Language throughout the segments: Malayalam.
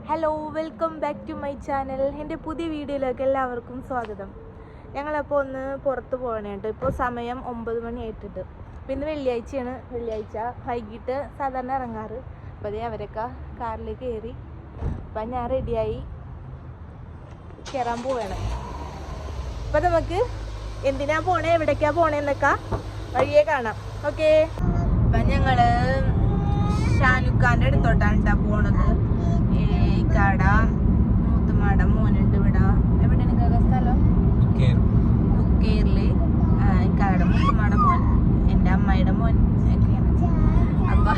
Hello, welcome back to my channel. എൻ്റെ പുതിയ വീഡിയോയിലേക്ക് എല്ലാവർക്കും സ്വാഗതം. ഞങ്ങളപ്പോൾ ഒന്ന് പുറത്ത് പോകണേ കേട്ടോ. ഇപ്പോൾ സമയം 9 മണി ആയിട്ടിട്ട്. അപ്പോൾ ഇന്ന് വെള്ളിയാഴ്ചയാണ്. വെള്ളിയാഴ്ച വൈകിട്ട് സാധാരണ ഇറങ്ങാറ്. അപ്പോൾ അതേ അവരൊക്കെ കാറിലേക്ക് കയറി. അപ്പം ഞാൻ റെഡിയായി കയറാൻ പോവുകയാണ്. അപ്പം നമുക്ക് എന്തിനാ പോണേ, എവിടേക്കാണ് പോണേന്നൊക്കെ വഴിയേ കാണാം. ഓക്കെ. അപ്പം ഞങ്ങൾ ഷാനുഖാൻ്റെ അടുത്തോട്ടാണ് കേട്ടോ പോണത്. ഇക്കാട മൂത്തുമാട മോനുണ്ട് ഇവിടെ. എവിടെയാണ് സ്ഥലം? കുക്കേറില്. ഇക്കാട മൂത്തുമാട മോൻ, എൻ്റെ അമ്മയുടെ മോൻ ഒക്കെയാണ്. അപ്പൊ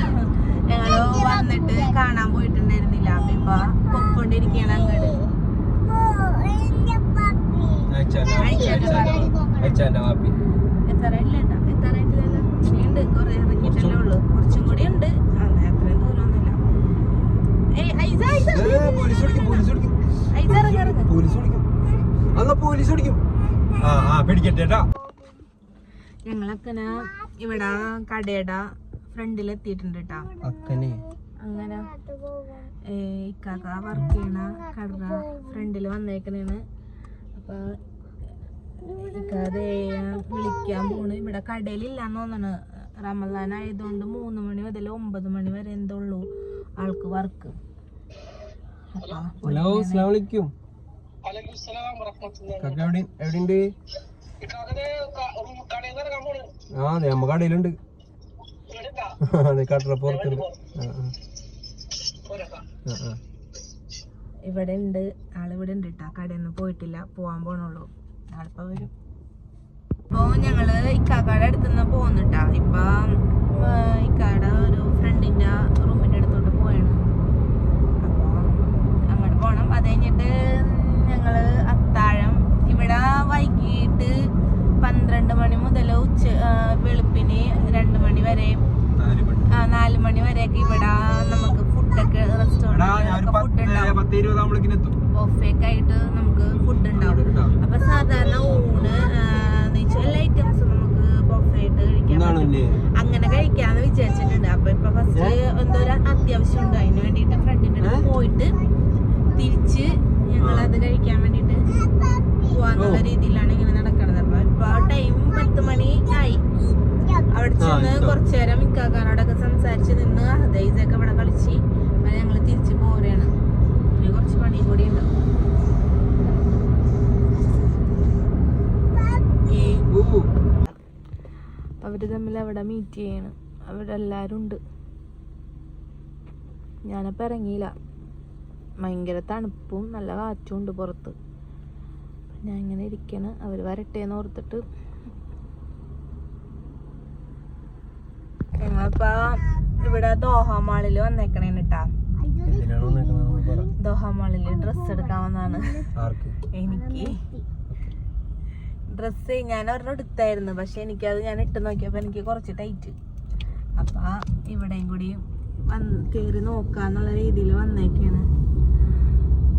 ഞങ്ങള് വന്നിട്ട് കാണാൻ പോയിട്ടുണ്ടായിരുന്നില്ല. അപ്പൊ ഇപ്പൊ പൊക്കൊണ്ടിരിക്കുകയാണ് അങ്ങോട്ട്. എത്താറായിട്ടില്ല, എത്താറായിട്ടില്ലല്ലോ. ഇനിയുണ്ട്, കുറെ ഇറങ്ങിയിട്ടല്ലേ ഉള്ളു. കുറച്ചും കൂടി ഉണ്ട്. അത്രയും ദൂരമൊന്നുമില്ല. ഞങ്ങളക്കന ഇവിടെ കടയുടെ ഫ്രണ്ടിൽ എത്തിയിട്ടുണ്ട് കേട്ടാ. അങ്ങനെ ഇക്കാക്ക വർക്ക് ചെയ്യണ കട ഫ്രണ്ടിൽ വന്നേക്കണേണ്. അപ്പൊ ഇക്കാതെ വിളിക്കാൻ പോണ്. ഇവിടെ കടയിലില്ലാന്ന് തോന്നണ്. റമദാൻ ആയതുകൊണ്ട് 3 മണി മുതൽ 9 മണി വരെ എന്തോ ഉള്ളൂ ആൾക്ക് വർക്ക്. ഹലോ, അസ്സലാമു അലൈക്കും. എവിടെയുണ്ട്? അതെ, നമ്മ കടയിലുണ്ട്. അതെ, കട പുറത്തുണ്ട്. ഇവിടെ ഉണ്ട് ആളിവിടെ ഉണ്ട് കേട്ടാ. കടയൊന്നും പോയിട്ടില്ല, പോവാൻ പോണുള്ളൂ. ആളിപ്പോ വരും. അപ്പൊ ഞങ്ങള് ഇക്കാക്കയുടെ അടുത്തുനിന്ന് പോന്നിട്ടാ. ഇപ്പൊ ഇക്കാടെ ഒരു ഫ്രണ്ടിന്റെ റൂമിന്റെ അടുത്തോട്ട് പോയാണ്. അപ്പൊ അങ്ങോട്ട് പോണം. അത് കഴിഞ്ഞിട്ട് ഞങ്ങള് അത്താഴം ഇവിടെ വൈകിട്ട് 12 മണി മുതൽ വെളുപ്പിന് 2 മണി വരെ 4 മണി വരെയൊക്കെ ഇവിടെ നമുക്ക് ഫുഡൊക്കെ റെസ്റ്റോറൻറ്റ് ഫുഡ് ഉണ്ടാവും. ബൊഫേക്കെ ആയിട്ട് നമുക്ക് ഫുഡ് ഉണ്ടാവും. അപ്പൊ സാധാരണ ഊണ് എല്ലാ ഐറ്റംസും നമുക്ക് ബൊഫേ ആയിട്ട് കഴിക്കാൻ പറ്റും. അങ്ങനെ കഴിക്കാന്ന് വിചാരിച്ചിട്ടുണ്ട്. അപ്പൊ ഇപ്പൊ ഫസ്റ്റ് എന്തോ ഒരു അത്യാവശ്യം ഉണ്ട്. അതിന് വേണ്ടിട്ട് ഫ്രണ്ടിന്റെ അടുത്ത് പോയിട്ട് തിരിച്ച് ഞങ്ങൾ അത് കഴിക്കാൻ വേണ്ടിട്ട് പോവാന്നുള്ള രീതിയിലാണ് ഇങ്ങനെ നടക്കണത്. അപ്പൊ ഇപ്പൊ ടൈം 10 മണി ആയി. അവിടെ ചെന്ന് കുറച്ചു നേരം ഇക്കാക്കാനോടൊക്കെ സംസാരിച്ച് നിന്ന് ഹദൈസൊക്കെ ഇവിടെ കളിച്ച് ഞങ്ങൾ തിരിച്ചു പോരുകയാണ്. പിന്നെ കുറച്ച് പണി കൂടി ഉണ്ട്. അവര് തമ്മിൽ അവിടെ മീറ്റ് ചെയ്യണം. അവിടെ എല്ലാരും ഉണ്ട്. ഞാനപ്പോ ഇറങ്ങിയില്ല. ഭയങ്കര തണുപ്പും നല്ല കാറ്റും ഉണ്ട് പുറത്ത്. ഞാൻ ഇങ്ങനെ ഇരിക്കണ്. അവര് വരട്ടേന്ന് ഓർത്തിട്ട് ഞങ്ങളിപ്പോ ഇവിടെ ദോഹ മാളില് വന്നേക്കണേന് കേട്ടാ. ദോഹ മാളില് ഡ്രസ്സ് എടുക്കാൻ വന്നാണ്. എനിക്ക് ഡ്രസ്സ് ഞാൻ ഒരെണ്ണം എടുത്തായിരുന്നു. പക്ഷെ എനിക്കത് ഞാൻ ഇട്ട് നോക്കിയപ്പോ എനിക്ക് കുറച്ച് ടൈറ്റ്. അപ്പൊ ഇവിടെയും കൂടി കേറി നോക്കാന്നുള്ള രീതിയിൽ വന്നേക്കാണ്.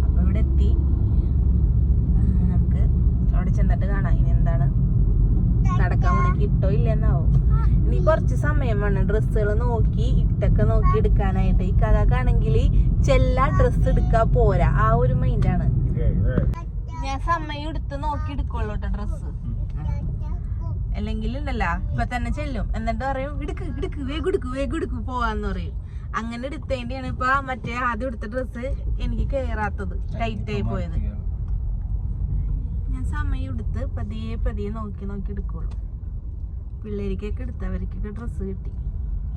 അപ്പൊ ഇവിടെ എത്തി. നമുക്ക് അവിടെ ചെന്നിട്ട് കാണാം ഇനി എന്താണ് നടക്കാൻ പോണ. കിട്ടോ ഇല്ലെന്നാവും. ഇനി കുറച്ച് സമയം വേണം ഡ്രസ്സുകൾ നോക്കി ഇട്ടൊക്കെ നോക്കി എടുക്കാനായിട്ട്. ഈ കഥക്കാണെങ്കിൽ ചെല്ലാ ഡ്രസ്സ് എടുക്കാൻ പോരാ, ആ ഒരു മൈൻഡാണ്. ഞാൻ സമയം എടുത്ത് നോക്കി എടുക്കുള്ളൂ കേട്ടോ ഡ്രസ്സ്. അല്ലെങ്കിൽ ഉണ്ടല്ല ഇപ്പൊ തന്നെ ചെല്ലും. എന്നിട്ട് പറയും ഇടുക്ക് ഇടുക്ക് വേഗെടുക്ക് പോവാന്ന് പറയും. അങ്ങനെ എടുത്തേന്റെയാണ് ഇപ്പൊ മറ്റേ ആദ്യം എടുത്ത ഡ്രസ്സ് എനിക്ക് കേറാത്തത്, ടൈറ്റ് ആയി പോയത്. ഞാൻ സമയം എടുത്ത് പതിയെ നോക്കി എടുക്കുള്ളൂ. പിള്ളേർക്കൊക്കെ എടുത്തവർക്കൊക്കെ ഡ്രസ്സ് കിട്ടി.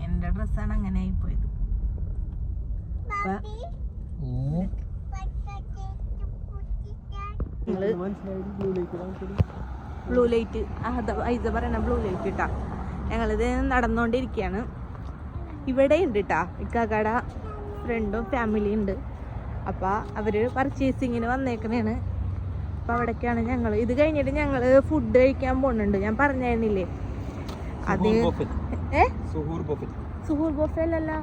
എന്റെ ഡ്രസ്സാണ് അങ്ങനെ ആയിപ്പോയത്. ബ്ലൂ ലൈറ്റ് ഐസ പറയണ ബ്ലൂ ലൈറ്റ് ഇട്ടാ. ഞങ്ങളിത് നടന്നുകൊണ്ടിരിക്കുകയാണ്. ഇവിടെ ഉണ്ട് കേട്ടാ ഇക്കാക്കട ഫ്രണ്ടും ഫാമിലിയും ഉണ്ട്. അപ്പൊ അവര് പർച്ചേസിങ്ങിന് വന്നേക്കണേണ്. അപ്പൊ അവിടേക്കാണ് ഞങ്ങൾ. ഇത് കഴിഞ്ഞിട്ട് ഞങ്ങള് ഫുഡ് കഴിക്കാൻ പോകുന്നുണ്ട്. ഞാൻ പറഞ്ഞായിരുന്നില്ലേ അത് സുഹൂർ ബൊഫേ അല്ലല്ലോ,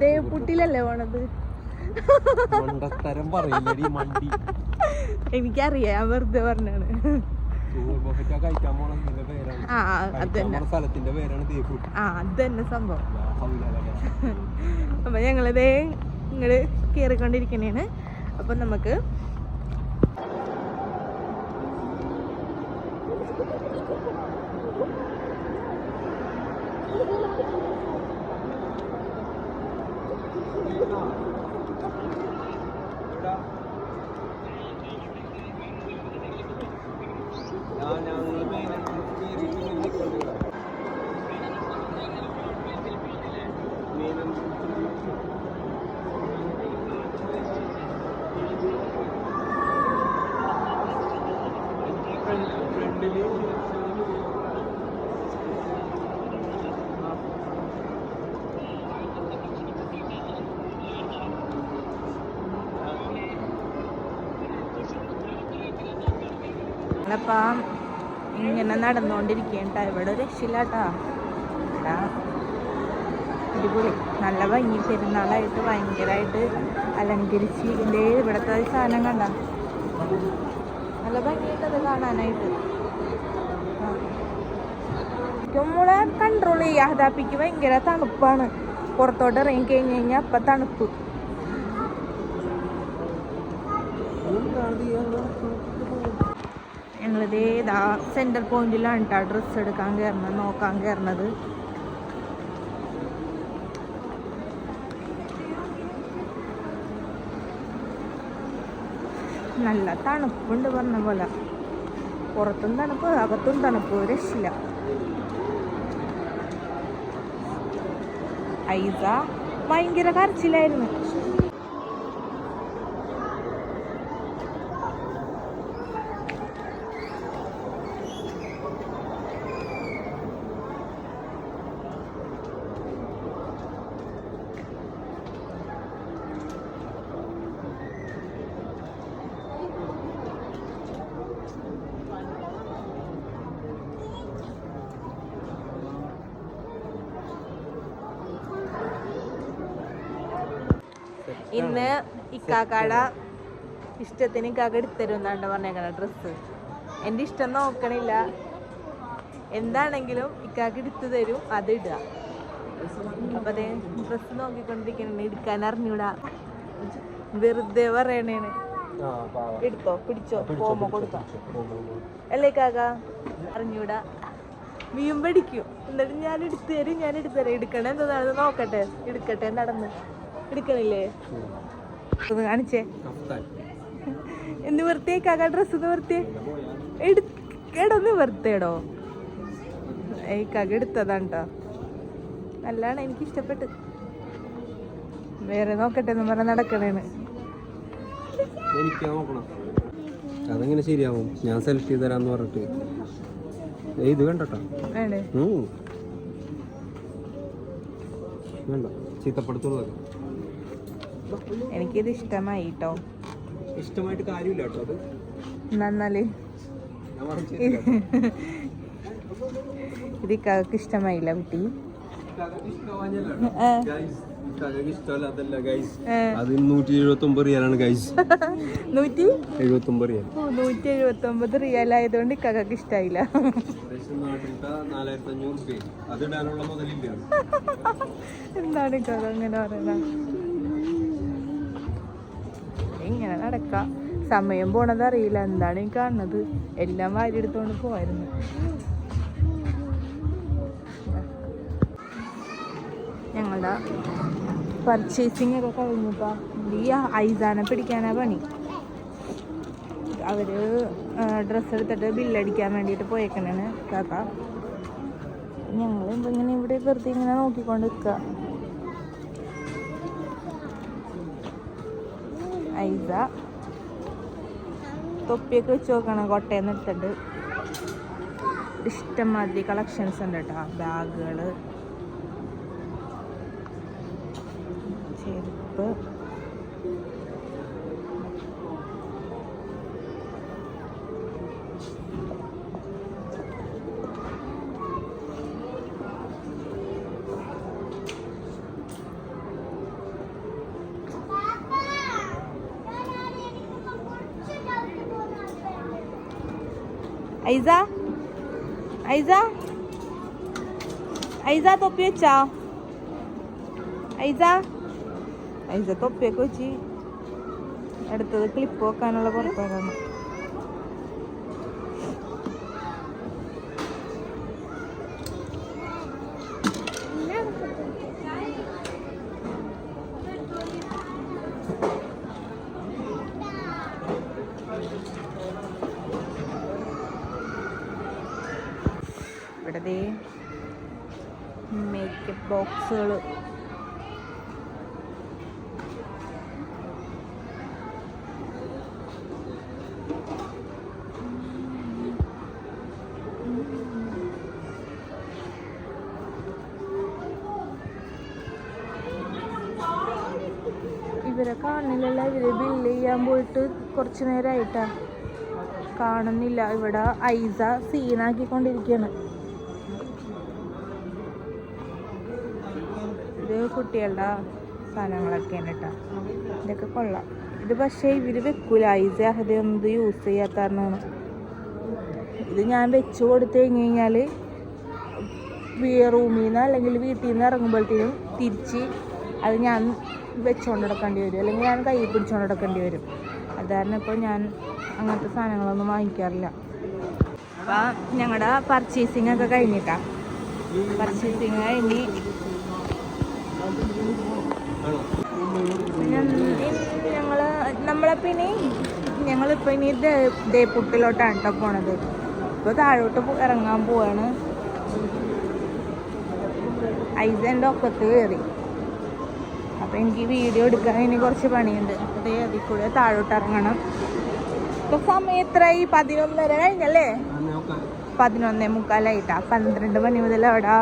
ദേവക്കുട്ടിയിലല്ലേ പോണത്. എനിക്കറിയാം, ഞാൻ വെറുതെ പറഞ്ഞാണ്. അതന്നെ സംഭവം. അപ്പൊ ഞങ്ങളിതേ ഇങ്ങട് കയറിക്കൊണ്ടിരിക്കുന്നതാണ്. അപ്പം നമുക്ക് അപ്പം ഇങ്ങനെ നടന്നുകൊണ്ടിരിക്കേണ്ട ഇവിടെ ഒരു രക്ഷയില്ലാട്ടാ. അടിപൊളി, നല്ല ഭംഗി. പെരുന്നാളായിട്ട് ഭയങ്കരമായിട്ട് അലങ്കരിച്ച് ഇതിൻ്റെ ഇവിടുത്തെ സാധനം കണ്ട നല്ല ഭംഗിയുണ്ടത് കാണാനായിട്ട്. നമ്മളെ കൺട്രോൾ ചെയ്യുക. ഹദാപ്പിക്ക് ഭയങ്കര തണുപ്പാണ്. പുറത്തോട്ട് ഇറങ്ങി കഴിഞ്ഞ് കഴിഞ്ഞാൽ അപ്പം തണുപ്പ്. ഞങ്ങളിത് ഏതാ സെൻറ്റർ പോയിന്റിലാണ് കേട്ടോ ഡ്രസ്സ് എടുക്കാൻ കയറണത്, നോക്കാൻ കയറണത്. നല്ല തണുപ്പുണ്ട് പറഞ്ഞ പോലെ. പുറത്തും തണുപ്പ്, അകത്തും തണുപ്പ്, രക്ഷയില്ല. ഐസ ഭയങ്കര കരച്ചിലായിരുന്നു. ഇന്ന് ഇക്കാക്കാട ഇഷ്ടത്തിന് ഇക്കാക്ക എടുത്തരും എന്നാണ് പറഞ്ഞേക്കണ ഡ്രസ്സ്. എൻ്റെ ഇഷ്ടം നോക്കണില്ല, എന്താണെങ്കിലും ഇക്കാക്ക് എടുത്തു തരും, അത് ഇടുക. അപ്പം അതേ ഡ്രസ്സ് നോക്കിക്കൊണ്ടിരിക്കണേ, എടുക്കാൻ അറിഞ്ഞൂടാ, വെറുതെ പറയണേണ്. എടുത്തോ, പിടിച്ചോ, പോകുമ്പോ കൊടുക്കാം അല്ലേ കാക്ക? അറിഞ്ഞൂടാ, വീമ്പടിക്കും. എന്നിട്ട് ഞാൻ എടുത്തു തരും. എടുക്കണേ എന്താണെന്ന് നോക്കട്ടെ, എടുക്കട്ടെ, നടന്ന് എടുക്കണില്ലേ? കാണിച്ചേ, എന്ന് വൃത്തിയേക്കാക്ക ഡ്രസ്സ് വൃത്തിയെ എടുക്കടൊന്ന് വൃത്തിയടോ. ഏക്കാക്ക എടുത്തതാണ് കേട്ടോ, നല്ലാണ്, എനിക്കിഷ്ടപ്പെട്ട്. വേറെ നോക്കട്ടെ എന്ന് പറഞ്ഞാൽ നടക്കണേന്ന്. അതെങ്ങനെ ശരിയാവും? ഞാൻ സെലക്ട് തരാന്ന് പറഞ്ഞിട്ട് ഇത് കണ്ടോ വേണ്ട, ചീത്തപ്പെടുത്തുള്ളൂ. എനിക്കിത് ഇഷ്ടമായി കേട്ടോ. ഇഷ്ടമായിട്ട് കാര്യമില്ല കേട്ടോ. അത് നന്നാല് ഇത് ഇക്കാക്ക് ഇഷ്ടമായില്ല കുട്ടി. അത് 179 റിയാലാണ് ഗൈസ്. 179 റിയാൽ ആയതുകൊണ്ട് ഇക്കാക്ക് ഇഷ്ടായില്ല. എന്താണ് ഇക്കാക്ക അങ്ങനെ പറയുന്നത്? ഇങ്ങനെ നടക്കാം, സമയം പോണത് അറിയില്ല. എന്താണ് ഈ കാണുന്നത്? എല്ലാം വാരി എടുത്തോണ്ട് പോവായിരുന്നു. ഞങ്ങളുടെ പർച്ചേസിങ് ഒക്കെ കഴിഞ്ഞപ്പോ ഈ ഐസാനെ പിടിക്കാനാ പണി. അവര് ഡ്രസ്സ് എടുത്തിട്ട് ബില്ലടിക്കാൻ വേണ്ടിയിട്ട് പോയേക്കണേണ് കാക്ക. ഞങ്ങൾ ഇങ്ങനെ ഇവിടെ വെറുതെ ഇങ്ങനെ നോക്കിക്കൊണ്ട് നിൽക്കുക. ഐസ തൊപ്പിയൊക്കെ വെച്ച് നോക്കണം, കോട്ടയം എടുത്തിട്ട്. ഇഷ്ടംമാതിരി കളക്ഷൻസ് ഉണ്ട് കേട്ടോ. ബാഗുകൾ, ചെരുപ്പ്, ഐസ ഐസ ഐസ തൊപ്പി വെച്ചാ? ഐസ ഐസ തൊപ്പിയൊക്കെ വെച്ച് അടുത്തത് ക്ലിപ്പ് വെക്കാനുള്ള പുറപ്പാടാണ്. ഇവിടെ മേക്കപ്പ് ബോക്സുകൾ ഇവരെ കാണുന്നില്ലല്ല. ഇവര് ബില്ല് ചെയ്യാൻ പോയിട്ട് കുറച്ച് നേരമായിട്ടാ കാണുന്നില്ല. ഇവിടെ ഐസ സീനാക്കിക്കൊണ്ടിരിക്കുകയാണ്. ഇത് കുട്ടികളുടെ സാധനങ്ങളൊക്കെയാണ് കേട്ടോ. ഇതൊക്കെ കൊള്ളാം. ഇത് പക്ഷേ ഇവർ വെക്കൂല. ഐസ അതൊന്നും ഇത് യൂസ് ചെയ്യാത്ത കാരണമാണ്. ഇത് ഞാൻ വെച്ച് കൊടുത്തു കഴിഞ്ഞ് കഴിഞ്ഞാൽ റൂമിൽ നിന്ന് അല്ലെങ്കിൽ വീട്ടിൽ നിന്ന് ഇറങ്ങുമ്പോഴത്തേനും തിരിച്ച് അത് ഞാൻ വെച്ചുകൊണ്ട് നടക്കേണ്ടി വരും, അല്ലെങ്കിൽ ഞാൻ കൈ പിടിച്ചുകൊണ്ട് നടക്കേണ്ടി വരും. അത് കാരണം ഇപ്പോൾ ഞാൻ അങ്ങനത്തെ സാധനങ്ങളൊന്നും വാങ്ങിക്കാറില്ല. അപ്പം ഞങ്ങളുടെ പർച്ചേസിങ് ഒക്കെ കഴിഞ്ഞിട്ടാണ്. പർച്ചേസിങ് കഴിഞ്ഞ് ഞങ്ങളിപ്പോൾ ഇനി ദേപ്പുട്ടിലോട്ടാണ് കേട്ടോ പോണത്. ഇപ്പോൾ താഴോട്ട് ഇറങ്ങാൻ പോവാണ്. ഐസൻ്റെ ഒക്കത്ത് കയറി. അപ്പോൾ എനിക്ക് വീഡിയോ എടുക്കാൻ ഇനി കുറച്ച് പണിയുണ്ട്. അതേ അതിൽ കൂടെ താഴോട്ട് ഇറങ്ങണം. ഇപ്പോൾ സമയം എത്രയായി? 11:30 കഴിഞ്ഞല്ലേ? 11:45. 12 മണി മുതൽ അവിടെ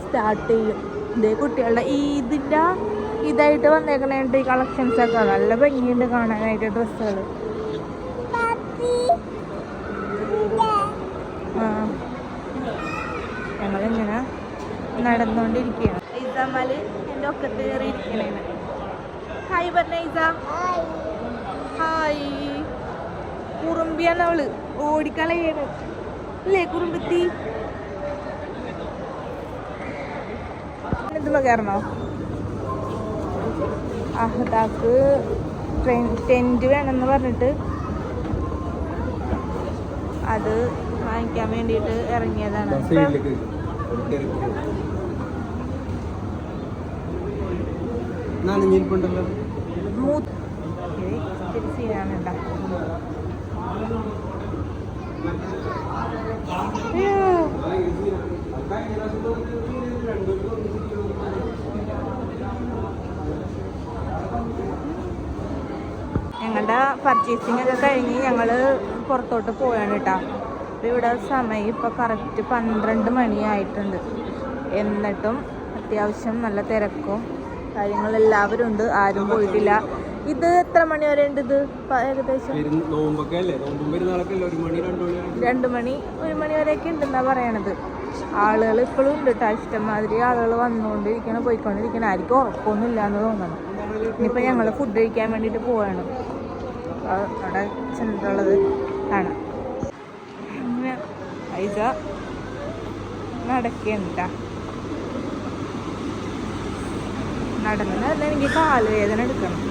സ്റ്റാർട്ട് ചെയ്യും. ഇതേ കുട്ടികളുടെ ഇതിൻ്റെ ഇതായിട്ട് വന്നേക്കണായിട്ട് ഈ കളക്ഷൻസൊക്കെ നല്ല ഭംഗിയുണ്ട് കാണാനായിട്ട്. ഡ്രസ്സുകൾ ഞങ്ങളിങ്ങനെ നടന്നുകൊണ്ടിരിക്കുകയാണ്. ഐസമാല് എൻ്റെ ഒക്കത്ത് കയറി ഇരിക്കണേന്. ഹായ് പറഞ്ഞ ഐസ. ഹായ്. കുറുമ്പിയാണ് അവള്. ഓടിക്കളയാണ് അല്ലേ കുറുമ്പത്തി? ഇതിൽ കയറണോ? അഹദാക്ക് ടെൻറ്റ് വേണമെന്ന് പറഞ്ഞിട്ട് അത് വാങ്ങിക്കാൻ വേണ്ടിയിട്ട് ഇറങ്ങിയതാണ്. സീനാണ്. ഞങ്ങളുടെ പർച്ചേസിങ് ഒക്കെ കഴിഞ്ഞ് ഞങ്ങൾ പുറത്തോട്ട് പോയാണ് കേട്ടോ. അപ്പോൾ ഇവിടെ സമയം ഇപ്പോൾ കറക്റ്റ് 12 മണിയായിട്ടുണ്ട്. എന്നിട്ടും അത്യാവശ്യം നല്ല തിരക്കും കാര്യങ്ങളെല്ലാവരും ഉണ്ട്. ആരും പോയിട്ടില്ല. ഇത് എത്ര മണി വരെ ഉണ്ട്? ഇത് ഏകദേശം 2 മണി 1 മണി വരെയൊക്കെ ഉണ്ടെന്നാ പറയണത്. ആളുകൾ ഇപ്പോഴും ഉണ്ട് കേട്ടോ. ഇഷ്ടംമാതിരി ആളുകൾ വന്നുകൊണ്ടിരിക്കണം, പോയിക്കൊണ്ടിരിക്കണം. ആർക്കും ഉറക്കമൊന്നും ഇല്ലയെന്ന് തോന്നണം. ഇനിയിപ്പോൾ ഞങ്ങൾ ഫുഡ് കഴിക്കാൻ വേണ്ടിയിട്ട് പോവാണ്. അവിടെ ചെന്നിട്ടുള്ളത് കാണാം. അങ്ങനെ ഐസ നടക്കേണ്ട നടന്ന് എനിക്ക് കാലുവേദന എടുക്കണം.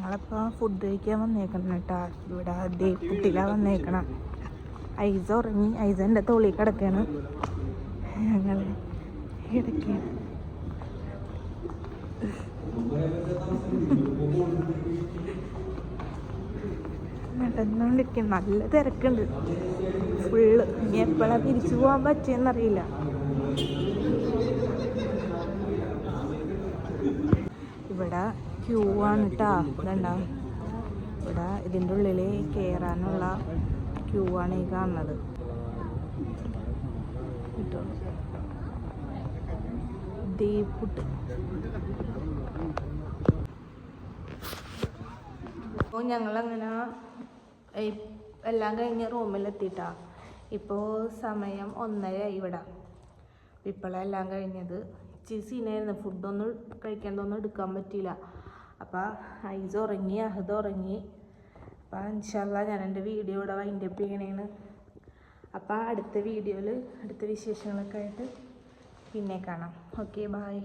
ഞങ്ങളിപ്പോൾ ഫുഡ് കഴിക്കാൻ വന്നേക്കണം കേട്ടോ. ഇവിടെ ദേപ്പുട്ടിലാണ് വന്നേക്കണം. ഐസ ഉറങ്ങി. ഐസൻ്റെ തോളി കിടക്കാണ്. ഞങ്ങൾ കിടക്കാണ്. നടന്നുകൊണ്ടിരിക്കും. നല്ല തിരക്കുണ്ട് ഫുള്ള്. ഇനി എപ്പോഴാണ് തിരിച്ചു പോകാൻ പറ്റിയെന്നറിയില്ല. ഇവിടെ ക്യൂ ആണ് കേട്ടോ. ഇതുണ്ടോ ഇവിടെ ഇതിൻ്റെ ഉള്ളിൽ കയറാനുള്ള ക്യൂ ആണ് ഈ കാണുന്നത് കേട്ടോ. ദേപ്പുട്ട്. അപ്പോൾ ഞങ്ങളങ്ങനെ എല്ലാം കഴിഞ്ഞ് റൂമിലെത്തിയിട്ടാ. ഇപ്പോൾ സമയം 1:30 ഇവിടെ. ഇപ്പോഴെല്ലാം കഴിഞ്ഞത്. ഇച്ചിരി സീനായിരുന്നു, ഫുഡൊന്നും കഴിക്കേണ്ടതൊന്നും എടുക്കാൻ പറ്റിയില്ല. അപ്പോൾ ഐസ് ഉറങ്ങി, അഹദ് ഉറങ്ങി. അപ്പോൾ ഇൻഷാ അല്ലാ ഞാൻ എൻ്റെ വീഡിയോ ഇവിടെ വൈൻഡപ്പ് ചെയ്യണേന്ന്. അപ്പോൾ അടുത്ത വീഡിയോയിൽ അടുത്ത വിശേഷങ്ങളൊക്കെ ആയിട്ട് പിന്നെ കാണാം. Okay, by.